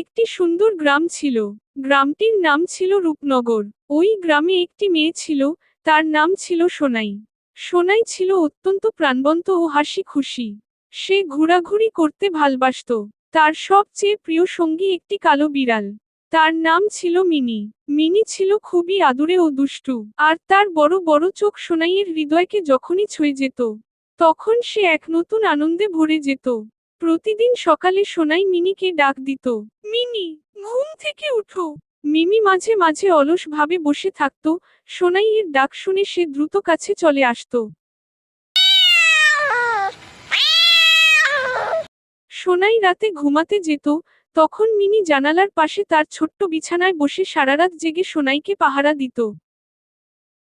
একটি সুন্দর গ্রাম ছিল। গ্রামটির নাম ছিল রূপনগর। ওই গ্রামে একটি মেয়ে ছিল, তার নাম ছিল সোনাই। সোনাই ছিল অত্যন্ত প্রাণবন্ত ও হাসি খুশি। সে ঘোরাঘুরি করতে ভালবাসত। তার সবচেয়ে প্রিয় সঙ্গী একটি কালো বিড়াল। তার নাম ছিল মিনি। মিনি ছিল খুবই আদুরে ও দুষ্টু, আর তার বড় বড় চোখ সোনাইয়ের হৃদয়কে যখনই ছুঁয়ে যেত, তখন সে এক নতুন আনন্দে ভরে যেত। প্রতিদিন সকালে সোনাই মিনিকে ডাক দিত, মিনি, ঘুম থেকে উঠো। মিমি মাঝে মাঝে অলস ভাবে বসে থাকত। সোনাইয়ের ডাক শুনে সে দ্রুত কাছে চলে আসত। সোনাই রাতে ঘুমাতে যেত, তখন মিনি জানালার পাশে তার ছোট্ট বিছানায় বসে সারারাত জেগে সোনাইকে পাহারা দিত।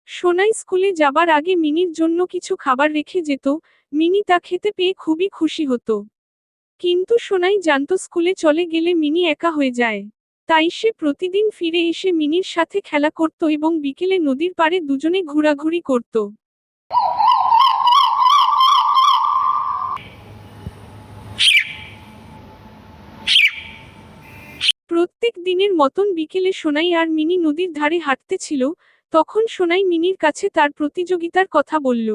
সোনাই স্কুলে যাবার আগে মিনির জন্য কিছু খাবার রেখে যেত। মিনি তা খেতে পেয়ে খুবই খুশি হতো। কিন্তু সোনাই জানতো স্কুলে চলে গেলে মিনি একা হয়ে যায়। তাই সে প্রতিদিন ফিরে এসে মিনির সাথে খেলা করত এবং বিকেলে নদীর পাড়ে দুজনে ঘোরাঘুরি করত। প্রত্যেক দিনের মতন বিকেলে সোনাই আর মিনি নদীর ধারে হাঁটতে ছিল। তখন সোনাই মিনির কাছে তার প্রতিযোগিতার কথা বলল।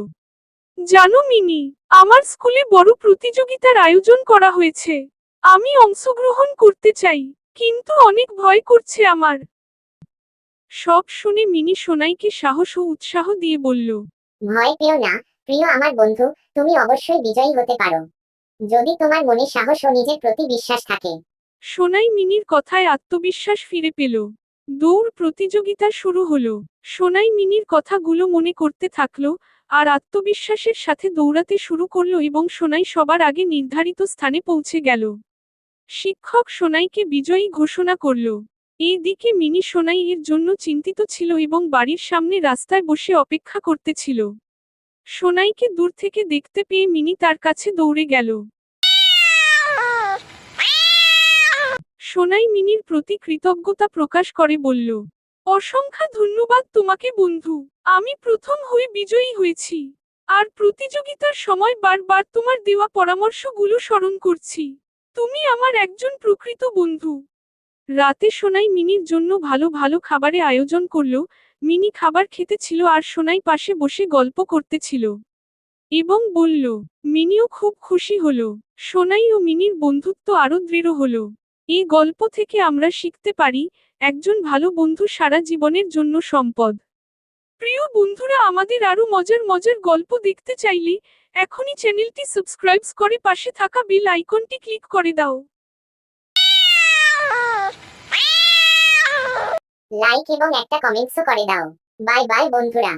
জানো মিনি, আমার স্কুলে বড় প্রতিযোগিতার আয়োজন করা হয়েছে। আমি অংশগ্রহণ করতে চাই, কিন্তু অনেক ভয় করছে আমার। সব শুনে মিনি সোনাইকে সাহস ও উৎসাহ দিয়ে বলল, ভয় পেও না, প্রিয় আমার বন্ধু, তুমি অবশ্যই বিজয়ী হতে পারো, যদি তোমার মনে সাহস ও নিজের প্রতি বিশ্বাস থাকে। সোনাই মিনির কথায় আত্মবিশ্বাস ফিরে পেল। দৌড় প্রতিযোগিতা শুরু হলো। সোনাই মিনির কথাগুলো মনে করতে থাকলো, আর আত্মবিশ্বাসের সাথে দৌড়াতে শুরু করলো এবং সোনাই সবার আগে নির্ধারিত স্থানে পৌঁছে গেল। শিক্ষক সোনাইকে বিজয়ী ঘোষণা করল। এদিকে মিনি সোনাই এর জন্য চিন্তিত ছিল এবং বাড়ির সামনে রাস্তায় বসে অপেক্ষা করতেছিল। সোনাইকে দূর থেকে দেখতে পেয়ে মিনি তার কাছে দৌড়ে গেল। সোনাই মিনির প্রতি কৃতজ্ঞতা প্রকাশ করে বলল, অসংখ্য ধন্যবাদ তোমাকে বন্ধু। আমি প্রথম হয়ে বিজয়ী হয়েছি, আর প্রতিযোগিতার সময় বারবার তোমার দেওয়া পরামর্শগুলো স্মরণ করছি। তুমি আমার একজন প্রকৃত বন্ধু। রাতে সোনাই মিনির জন্য ভালো ভালো খাবারে আয়োজন করলো। মিনি খাবার খেতে ছিল আর সোনাই পাশে বসে গল্প করতেছিল এবং বলল, মিনিও খুব খুশি হলো। সোনাই ও মিনির বন্ধুত্ব আরো দৃঢ় হলো। এই গল্প থেকে আমরা শিখতে পারি, একজন ভালো বন্ধু সারা জীবনের জন্য সম্পদ। প্রিয় বন্ধুরা, আমাদের আরো মজার মজার গল্প দেখতে চাইলে এখনই চ্যানেলটি সাবস্ক্রাইব করে পাশে থাকা বেল আইকনটি ক্লিক করে দাও। লাইক এবং একটা কমেন্টসও করে দাও। বাই বাই বন্ধুরা।